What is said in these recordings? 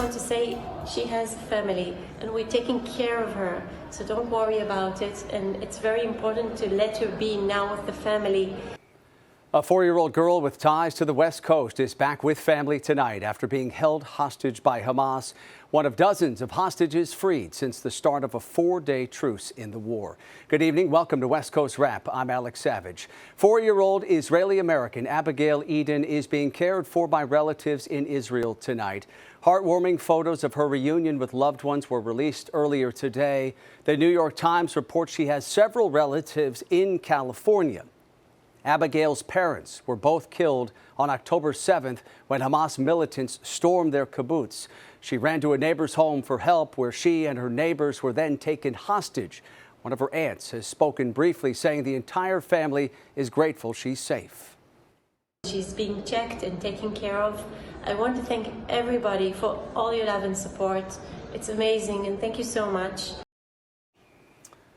want to say she has a family and we're taking care of her. So don't worry about it. And it's very important to let her be now with the family. A 4-year-old girl with ties to the West Coast is back with family tonight after being held hostage by Hamas, one of dozens of hostages freed since the start of a 4-day truce in the war. Good evening. Welcome to West Coast Wrap. I'm Alex Savage. 4-year-old Israeli-American Abigail Eden is being cared for by relatives in Israel tonight. Heartwarming photos of her reunion with loved ones were released earlier today. The New York Times reports she has several relatives in California. Abigail's parents were both killed on October 7th when Hamas militants stormed their kibbutz. She ran to a neighbor's home for help, where she and her neighbors were then taken hostage. One of her aunts has spoken briefly, saying the entire family is grateful she's safe. She's being checked and taken care of. I want to thank everybody for all your love and support. It's amazing, and thank you so much.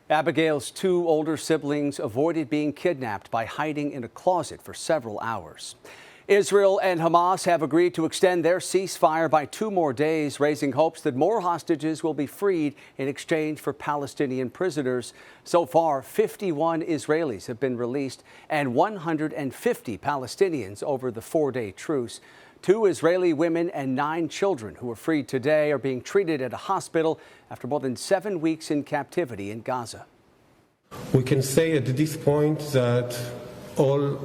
Abigail's 2 older siblings avoided being kidnapped by hiding in a closet for several hours. Israel and Hamas have agreed to extend their ceasefire by 2 more days, raising hopes that more hostages will be freed in exchange for Palestinian prisoners. So far, 51 Israelis have been released and 150 Palestinians over the 4-day truce. 2 Israeli women and 9 children who were freed today are being treated at a hospital after more than 7 weeks in captivity in Gaza. We can say at this point that all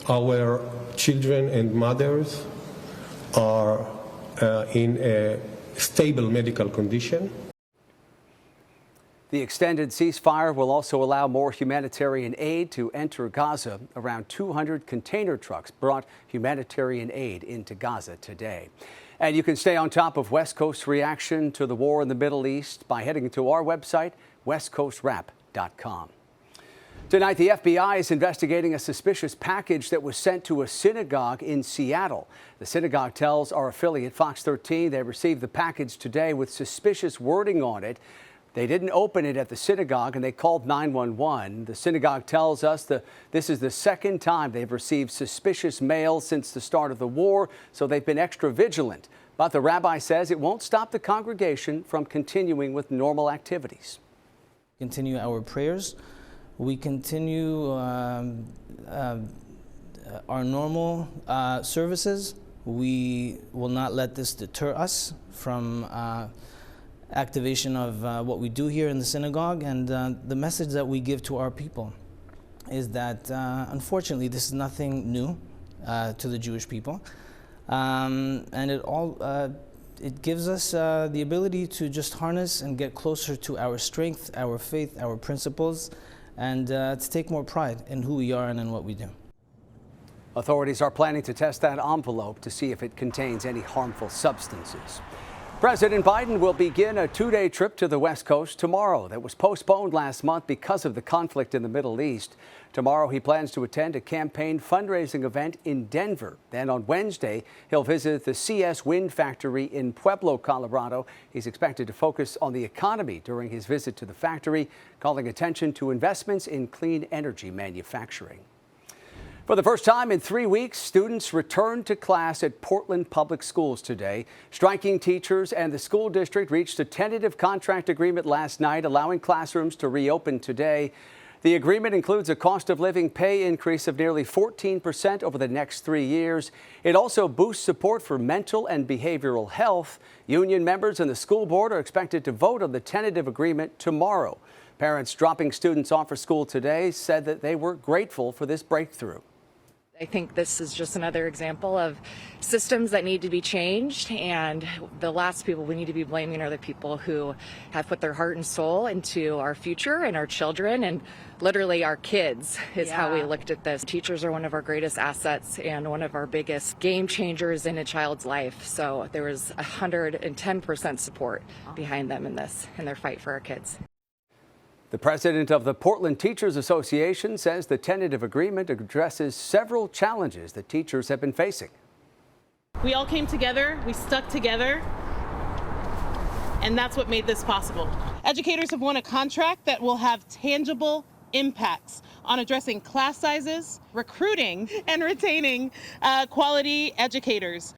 our children and mothers are in a stable medical condition. The extended ceasefire will also allow more humanitarian aid to enter Gaza. Around 200 container trucks brought humanitarian aid into Gaza today. And you can stay on top of West Coast's reaction to the war in the Middle East by heading to our website, westcoastwrap.com. Tonight, the FBI is investigating a suspicious package that was sent to a synagogue in Seattle. The synagogue tells our affiliate Fox 13 they received the package today with suspicious wording on it. They didn't open it at the synagogue and they called 911. The synagogue tells us that this is the second time they've received suspicious mail since the start of the war, so they've been extra vigilant. But the rabbi says it won't stop the congregation from continuing with normal activities. Continue our prayers. We continue our normal services. We will not let this deter us from activation of what we do here in the synagogue, and the message that we give to our people is that unfortunately this is nothing new to the Jewish people, and it gives us the ability to just harness and get closer to our strength, our faith, our principles, and to take more pride in who we are and in what we do. Authorities are planning to test that envelope to see if it contains any harmful substances. President Biden will begin a 2-day trip to the West Coast tomorrow that was postponed last month because of the conflict in the Middle East. Tomorrow, he plans to attend a campaign fundraising event in Denver. Then on Wednesday, he'll visit the CS Wind Factory in Pueblo, Colorado. He's expected to focus on the economy during his visit to the factory, calling attention to investments in clean energy manufacturing. For the first time in 3 weeks, students returned to class at Portland Public Schools today. Striking teachers and the school district reached a tentative contract agreement last night, allowing classrooms to reopen today. The agreement includes a cost of living pay increase of nearly 14% over the next 3 years. It also boosts support for mental and behavioral health. Union members and the school board are expected to vote on the tentative agreement tomorrow. Parents dropping students off for school today said that they were grateful for this breakthrough. I think this is just another example of systems that need to be changed, and the last people we need to be blaming are the people who have put their heart and soul into our future and our children, and literally our kids is how we looked at this. Teachers are one of our greatest assets and one of our biggest game changers in a child's life, so there was 110% support behind them in this, in their fight for our kids. The president of the Portland Teachers Association says the tentative agreement addresses several challenges that teachers have been facing. We all came together, we stuck together, and that's what made this possible. Educators have won a contract that will have tangible impacts on addressing class sizes, recruiting, and retaining quality educators.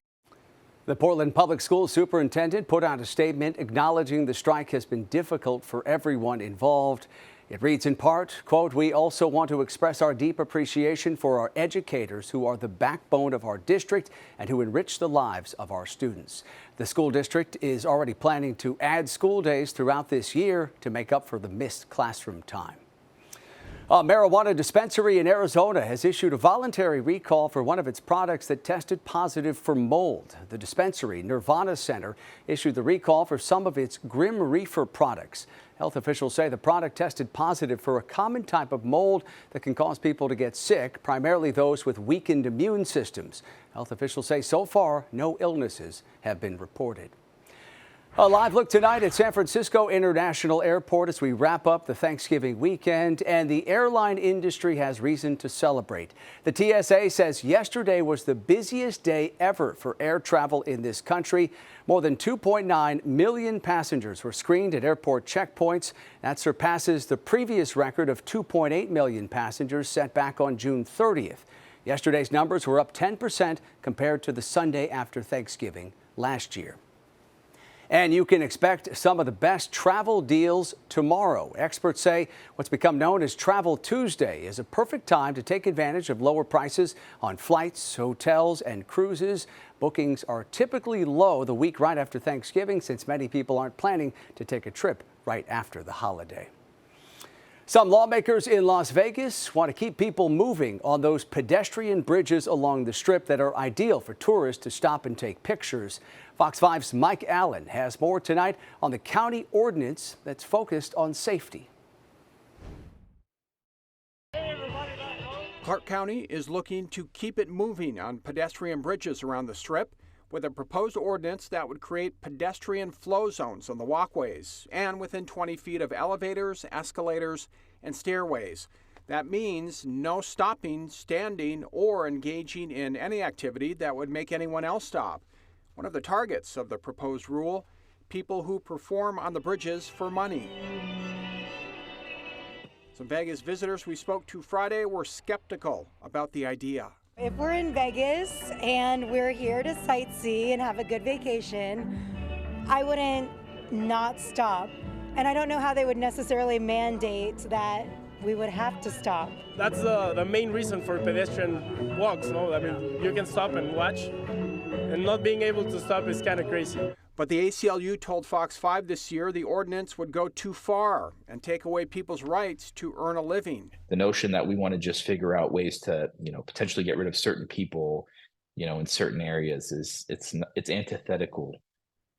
The Portland Public Schools superintendent put out a statement acknowledging the strike has been difficult for everyone involved. It reads in part, quote, "We also want to express our deep appreciation for our educators who are the backbone of our district and who enrich the lives of our students." The school district is already planning to add school days throughout this year to make up for the missed classroom time. A marijuana dispensary in Arizona has issued a voluntary recall for one of its products that tested positive for mold. The dispensary, Nirvana Center, issued the recall for some of its Grim Reefer products. Health officials say the product tested positive for a common type of mold that can cause people to get sick, primarily those with weakened immune systems. Health officials say so far, no illnesses have been reported. A live look tonight at San Francisco International Airport as we wrap up the Thanksgiving weekend, and the airline industry has reason to celebrate. The TSA says yesterday was the busiest day ever for air travel in this country. More than 2.9 million passengers were screened at airport checkpoints. That surpasses the previous record of 2.8 million passengers set back on June 30th. Yesterday's numbers were up 10% compared to the Sunday after Thanksgiving last year. And you can expect some of the best travel deals tomorrow. Experts say what's become known as Travel Tuesday is a perfect time to take advantage of lower prices on flights, hotels, and cruises. Bookings are typically low the week right after Thanksgiving, since many people aren't planning to take a trip right after the holiday. Some lawmakers in Las Vegas want to keep people moving on those pedestrian bridges along the Strip that are ideal for tourists to stop and take pictures. Fox 5's Mike Allen has more tonight on the county ordinance that's focused on safety. Clark County is looking to keep it moving on pedestrian bridges around the Strip with a proposed ordinance that would create pedestrian flow zones on the walkways and within 20 feet of elevators, escalators, and stairways. That means no stopping, standing, or engaging in any activity that would make anyone else stop. One of the targets of the proposed rule, people who perform on the bridges for money. Some Vegas visitors we spoke to Friday were skeptical about the idea. If we're in Vegas and we're here to sightsee and have a good vacation, I wouldn't not stop. And I don't know how they would necessarily mandate that we would have to stop. That's the main reason for pedestrian walks, no? I mean, you can stop and watch, and not being able to stop is kind of crazy. But the ACLU told Fox 5 this year the ordinance would go too far and take away people's rights to earn a living. The notion that we want to just figure out ways to, potentially get rid of certain people, in certain areas it's antithetical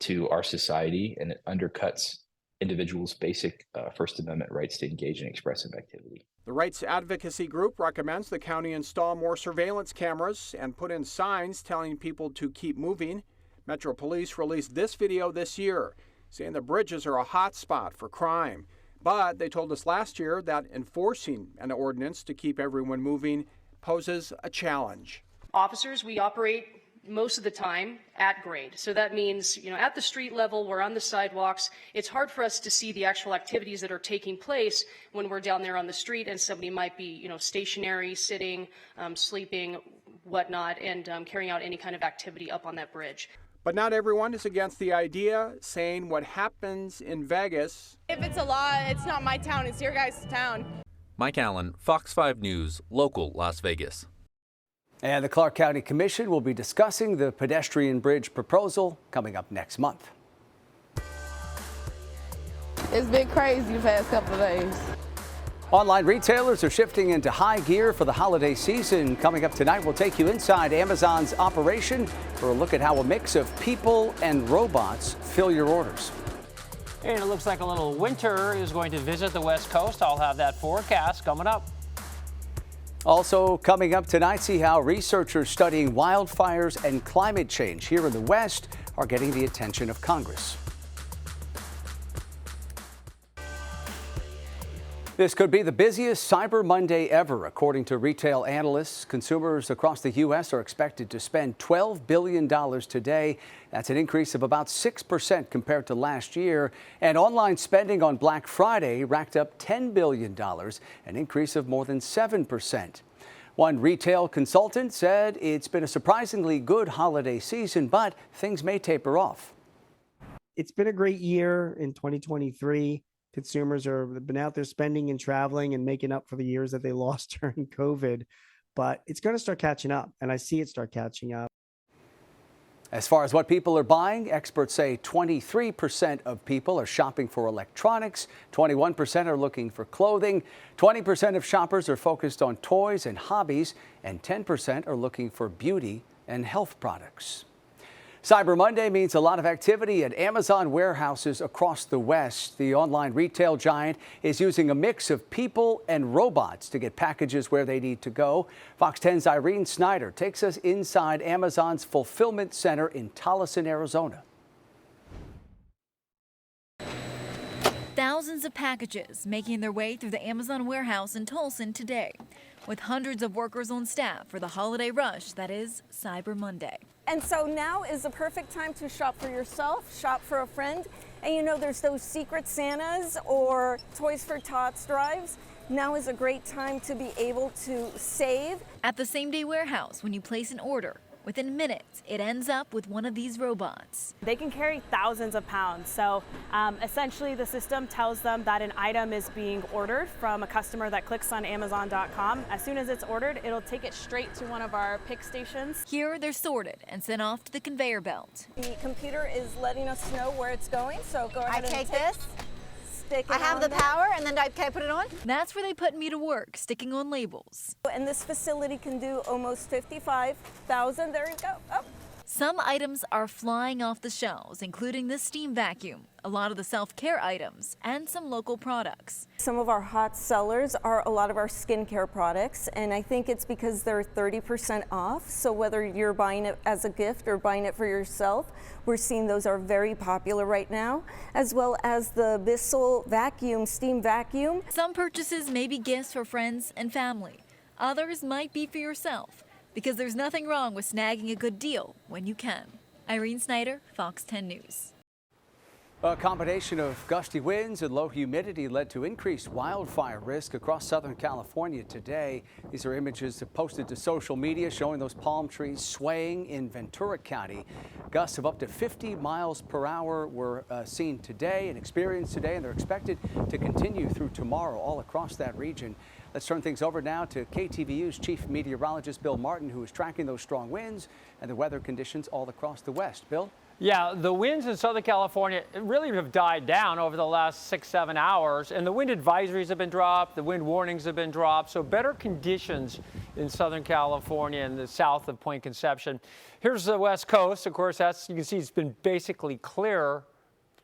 to our society, and it undercuts individuals' basic First Amendment rights to engage in expressive activity. The rights advocacy group recommends the county install more surveillance cameras and put in signs telling people to keep moving. Metro Police released this video this year, saying the bridges are a hot spot for crime. But they told us last year that enforcing an ordinance to keep everyone moving poses a challenge. Officers, we operate most of the time at grade. So that means, at the street level, we're on the sidewalks. It's hard for us to see the actual activities that are taking place when we're down there on the street and somebody might be, stationary, sitting, sleeping, whatnot, and carrying out any kind of activity up on that bridge. But not everyone is against the idea, saying what happens in Vegas. If it's a law, it's not my town, it's your guys' town. Mike Allen, Fox 5 News, local Las Vegas. And the Clark County Commission will be discussing the pedestrian bridge proposal coming up next month. It's been crazy the past couple of days. Online retailers are shifting into high gear for the holiday season. Coming up tonight, we'll take you inside Amazon's operation for a look at how a mix of people and robots fill your orders. And it looks like a little winter is going to visit the West Coast. I'll have that forecast coming up. Also coming up tonight, see how researchers studying wildfires and climate change here in the West are getting the attention of Congress. This could be the busiest Cyber Monday ever, according to retail analysts. Consumers across the U.S. are expected to spend $12 billion today. That's an increase of about 6% compared to last year. And online spending on Black Friday racked up $10 billion, an increase of more than 7%. One retail consultant said it's been a surprisingly good holiday season, but things may taper off. It's been a great year in 2023. Consumers have been out there spending and traveling and making up for the years that they lost during COVID. But it's going to start catching up, and I see it start catching up. As far as what people are buying, experts say 23% of people are shopping for electronics, 21% are looking for clothing, 20% of shoppers are focused on toys and hobbies, and 10% are looking for beauty and health products. Cyber Monday means a lot of activity at Amazon warehouses across the West. The online retail giant is using a mix of people and robots to get packages where they need to go. Fox 10's Irene Snyder takes us inside Amazon's fulfillment center in Tolleson, Arizona. Thousands of packages making their way through the Amazon warehouse in Tolleson today, with hundreds of workers on staff for the holiday rush that is Cyber Monday. And so now is the perfect time to shop for yourself, shop for a friend. And you know, there's those Secret Santas or Toys for Tots drives. Now is a great time to be able to save. At the same day warehouse, when you place an order, within minutes, it ends up with one of these robots. They can carry thousands of pounds. So essentially the system tells them that an item is being ordered from a customer that clicks on Amazon.com. As soon as it's ordered, it'll take it straight to one of our pick stations. Here, they're sorted and sent off to the conveyor belt. The computer is letting us know where it's going, so go ahead and take this. Stick it I have the power, and then can I put it on? That's where they put me to work, sticking on labels. And this facility can do almost 55,000. There you go. Oh. Some items are flying off the shelves, including this steam vacuum, a lot of the self-care items, and some local products. Some of our hot sellers are a lot of our skincare products, and I think it's because they're 30% off. So whether you're buying it as a gift or buying it for yourself, we're seeing those are very popular right now, as well as the Bissell vacuum, steam vacuum. Some purchases may be gifts for friends and family. Others might be for yourself, because there's nothing wrong with snagging a good deal when you can. Irene Snyder, Fox 10 News. A combination of gusty winds and low humidity led to increased wildfire risk across Southern California today. These are images posted to social media showing those palm trees swaying in Ventura County. Gusts of up to 50 miles per hour were seen today and experienced today, and they're expected to continue through tomorrow all across that region. Let's turn things over now to KTVU's chief meteorologist, Bill Martin, who is tracking those strong winds and the weather conditions all across the West. Bill? Yeah, the winds in Southern California really have died down over the last 6-7 hours, and the wind advisories have been dropped, the wind warnings have been dropped, so better conditions in Southern California and the south of Point Conception. Here's the West Coast. Of course, you can see it's been basically clear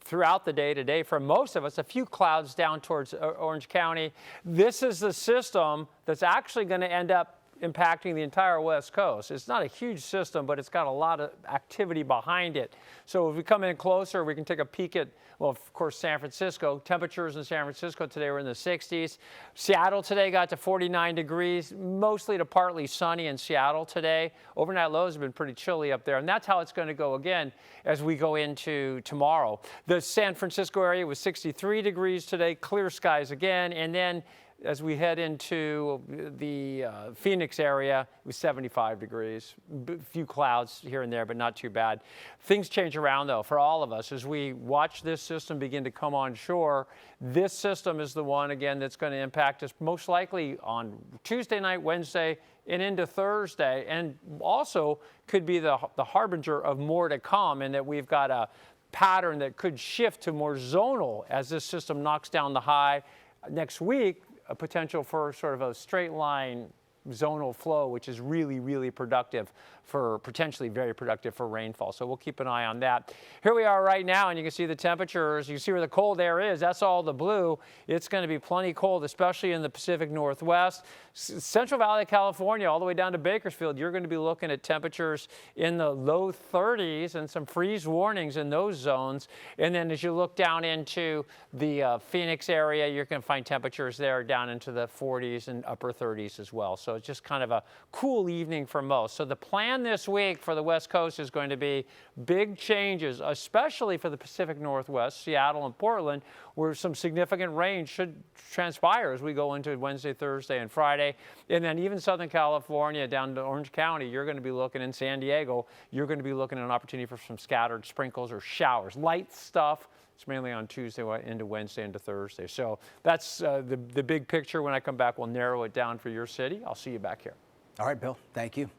throughout the day today for most of us. A few clouds down towards Orange County. This is the system that's actually going to end up impacting the entire West Coast. It's not a huge system, but it's got a lot of activity behind it. So if we come in closer, we can take a peek at, well, of course, San Francisco. Temperatures in San Francisco today were in the 60s. Seattle today got to 49 degrees, mostly to partly sunny in Seattle today. Overnight lows have been pretty chilly up there, and that's how it's going to go again as we go into tomorrow. The San Francisco area was 63 degrees today, clear skies again, and then as we head into the Phoenix area, it was 75 degrees. A few clouds here and there, but not too bad. Things change around, though, for all of us. As we watch this system begin to come on shore, this system is the one, again, that's going to impact us most likely on Tuesday night, Wednesday, and into Thursday, and also could be the harbinger of more to come, in that we've got a pattern that could shift to more zonal as this system knocks down the high. Next week, a potential for sort of a straight line zonal flow, which is really, really productive for, potentially very productive for rainfall. So we'll keep an eye on that. Here we are right now, and you can see the temperatures. You can see where the cold air is. That's all the blue. It's going to be plenty cold, especially in the Pacific Northwest. Central Valley of California, all the way down to Bakersfield, you're going to be looking at temperatures in the low 30s and some freeze warnings in those zones. And then as you look down into the Phoenix area, you're going to find temperatures there down into the 40s and upper 30s as well. So So it's just kind of a cool evening for most. So the plan this week for the West Coast is going to be big changes, especially for the Pacific Northwest, Seattle and Portland, where some significant rain should transpire as we go into Wednesday, Thursday, and Friday. And then even Southern California down to Orange County, you're going to be looking in San Diego, you're going to be looking at an opportunity for some scattered sprinkles or showers, light stuff. It's mainly on Tuesday into Wednesday into Thursday. So that's the big picture. When I come back, we'll narrow it down for your city. I'll see you back here. All right, Bill, thank you.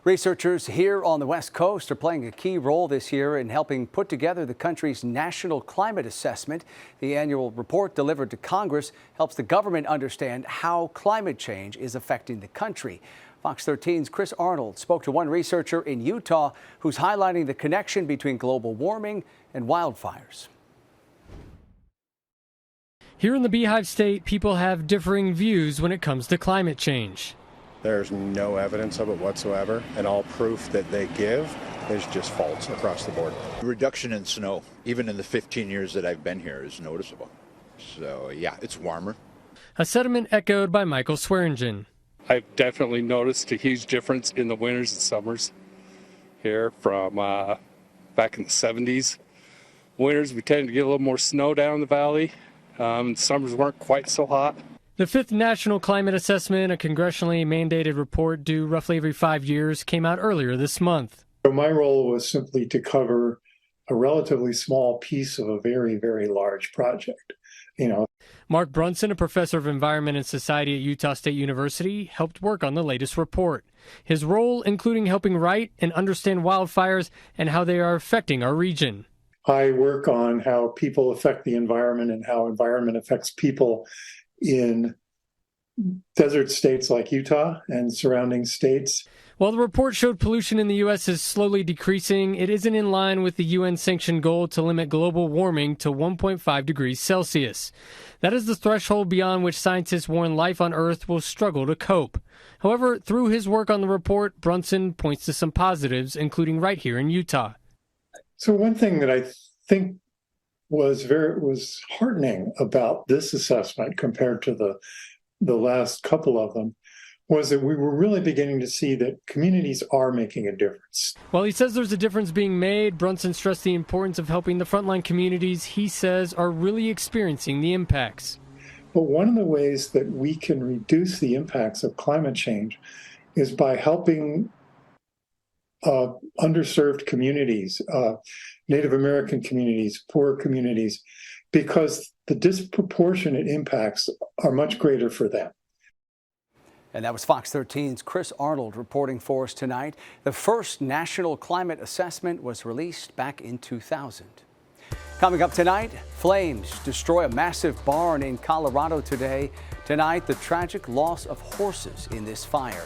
Researchers here on the West Coast are playing a key role this year in helping put together the country's National Climate Assessment. The annual report delivered to Congress helps the government understand how climate change is affecting the country. Fox 13's Chris Arnold spoke to one researcher in Utah who's highlighting the connection between global warming and wildfires. Here in the Beehive State, people have differing views when it comes to climate change. There's no evidence of it whatsoever, and all proof that they give is just false across the board. Reduction in snow, even in the 15 years that I've been here, is noticeable. So, yeah, it's warmer. A sentiment echoed by Michael Swearingen. I've definitely noticed a huge difference in the winters and summers here from back in the 70s. Winters, we tend to get a little more snow down in the valley. Summers weren't quite so hot. The fifth National Climate Assessment, a congressionally mandated report due roughly every 5 years, came out earlier this month. So my role was simply to cover a relatively small piece of a very, very large project. Mark Brunson, a professor of environment and society at Utah State University, helped work on the latest report. His role including helping write and understand wildfires and how they are affecting our region. I work on how people affect the environment and how environment affects people in desert states like Utah and surrounding states. While the report showed pollution in the U.S. is slowly decreasing, it isn't in line with the UN-sanctioned goal to limit global warming to 1.5 degrees Celsius. That is the threshold beyond which scientists warn life on Earth will struggle to cope. However, through his work on the report, Brunson points to some positives, including right here in Utah. So one thing that I think was heartening about this assessment compared to the last couple of them was that we were really beginning to see that communities are making a difference. While he says there's a difference being made, Brunson stressed the importance of helping the frontline communities he says are really experiencing the impacts. But one of the ways that we can reduce the impacts of climate change is by helping underserved communities, Native American communities, poor communities, because the disproportionate impacts are much greater for them. And that was Fox 13's Chris Arnold reporting for us tonight. The first National Climate Assessment was released back in 2000. Coming up tonight, flames destroy a massive barn in Colorado today. Tonight, the tragic loss of horses in this fire.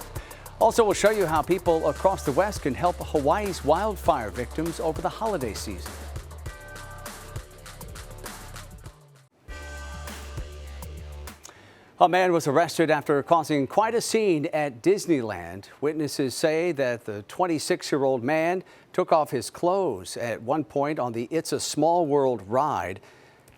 Also, we'll show you how people across the West can help Hawaii's wildfire victims over the holiday season. A man was arrested after causing quite a scene at Disneyland. Witnesses say that the 26-year-old man took off his clothes at one point on the It's a Small World ride.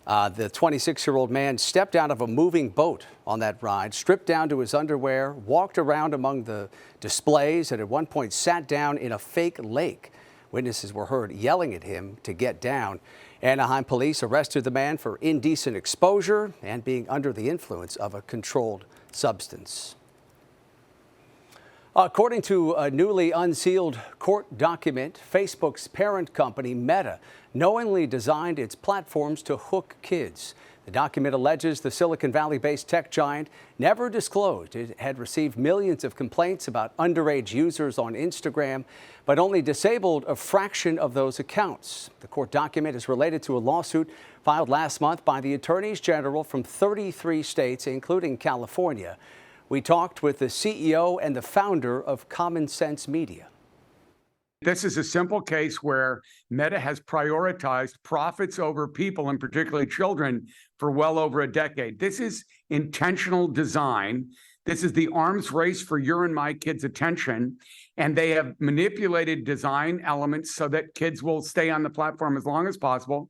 The 26-year-old man stepped out of a moving boat on that ride, stripped down to his underwear, walked around among the displays, and at one point sat down in a fake lake. Witnesses were heard yelling at him to get down. Anaheim police arrested the man for indecent exposure and being under the influence of a controlled substance. According to a newly unsealed court document, Facebook's parent company, Meta, knowingly designed its platforms to hook kids. The document alleges the Silicon Valley-based tech giant never disclosed it had received millions of complaints about underage users on Instagram, but only disabled a fraction of those accounts. The court document is related to a lawsuit filed last month by the attorneys general from 33 states, including California. We talked with the CEO and the founder of Common Sense Media. This is a simple case where Meta has prioritized profits over people, and particularly children, for well over a decade. This is intentional design. This is the arms race for your and my kids' attention. And they have manipulated design elements so that kids will stay on the platform as long as possible.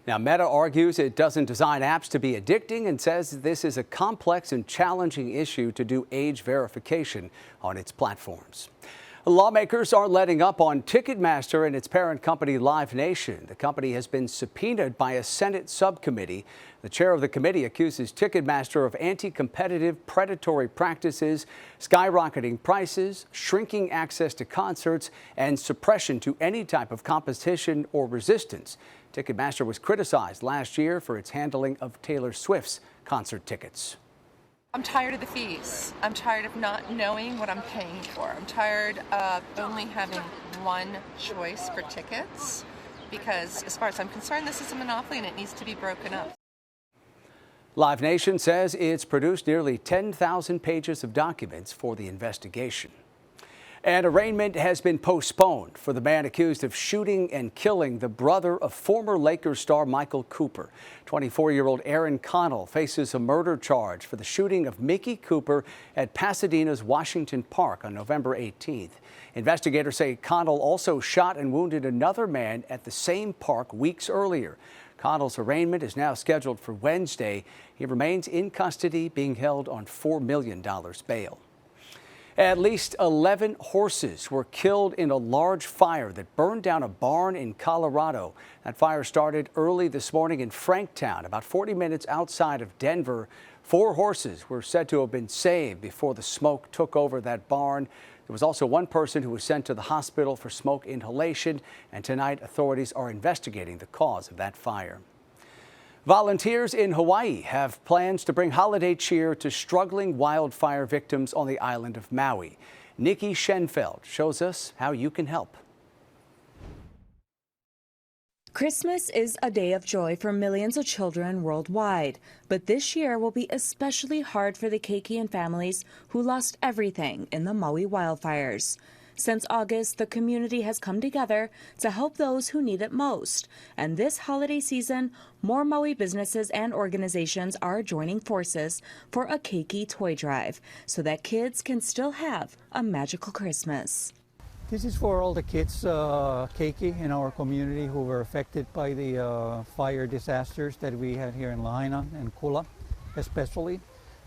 Now, Meta argues it doesn't design apps to be addicting and says this is a complex and challenging issue to do age verification on its platforms. Lawmakers are letting up on Ticketmaster and its parent company Live Nation. The company has been subpoenaed by a Senate subcommittee. The chair of the committee accuses Ticketmaster of anti-competitive predatory practices, skyrocketing prices, shrinking access to concerts, and suppression to any type of competition or resistance. Ticketmaster was criticized last year for its handling of Taylor Swift's concert tickets. I'm tired of the fees. I'm tired of not knowing what I'm paying for. I'm tired of only having one choice for tickets because, as far as I'm concerned, this is a monopoly and it needs to be broken up. Live Nation says it's produced nearly 10,000 pages of documents for the investigation. And arraignment has been postponed for the man accused of shooting and killing the brother of former Lakers star Michael Cooper. 24-year-old Aaron Connell faces a murder charge for the shooting of Mickey Cooper at Pasadena's Washington Park on November 18th. Investigators say Connell also shot and wounded another man at the same park weeks earlier. Connell's arraignment is now scheduled for Wednesday. He remains in custody, being held on $4 million bail. At least 11 horses were killed in a large fire that burned down a barn in Colorado. That fire started early this morning in Franktown, about 40 minutes outside of Denver. 4 horses were said to have been saved before the smoke took over that barn. There was also one person who was sent to the hospital for smoke inhalation, and tonight authorities are investigating the cause of that fire. Volunteers in Hawaii have plans to bring holiday cheer to struggling wildfire victims on the island of Maui. Nikki Schenfeld shows us how you can help. Christmas is a day of joy for millions of children worldwide, but this year will be especially hard for the Keiki families who lost everything in the Maui wildfires. Since August, the community has come together to help those who need it most. And this holiday season, more Maui businesses and organizations are joining forces for a Keiki toy drive so that kids can still have a magical Christmas. This is for all the kids, Keiki, in our community who were affected by the fire disasters that we had here in Lahaina and Kula especially.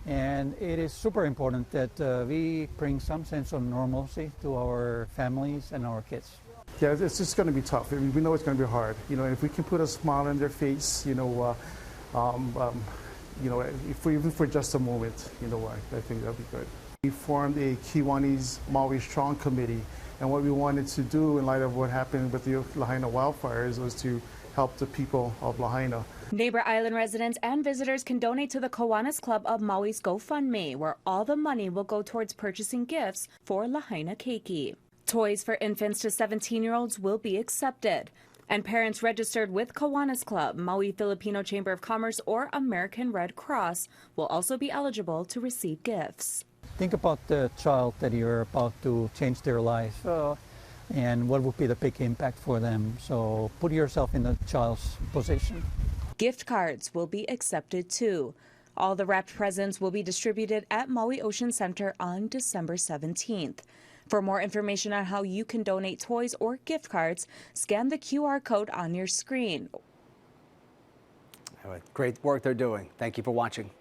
And it is super important that we bring some sense of normalcy to our families and our kids. Yeah, it's just going to be tough. I mean, we know it's going to be hard. You know, if we can put a smile on their face, even for just a moment, I think that'll be good. We formed a Kiwanis Maui Strong Committee, and what we wanted to do in light of what happened with the Lahaina wildfires was to help the people of Lahaina. Neighbor Island residents and visitors can donate to the Kiwanis Club of Maui's GoFundMe, where all the money will go towards purchasing gifts for Lahaina Keiki. Toys for infants to 17-year-olds will be accepted, and parents registered with Kiwanis Club, Maui Filipino Chamber of Commerce, or American Red Cross will also be eligible to receive gifts. Think about the child that you're about to change their life and what would be the big impact for them. So put yourself in the child's position. Gift cards will be accepted too. All the wrapped presents will be distributed at Maui Ocean Center on December 17th. For more information on how you can donate toys or gift cards, scan the QR code on your screen. Great work they're doing. Thank you for watching.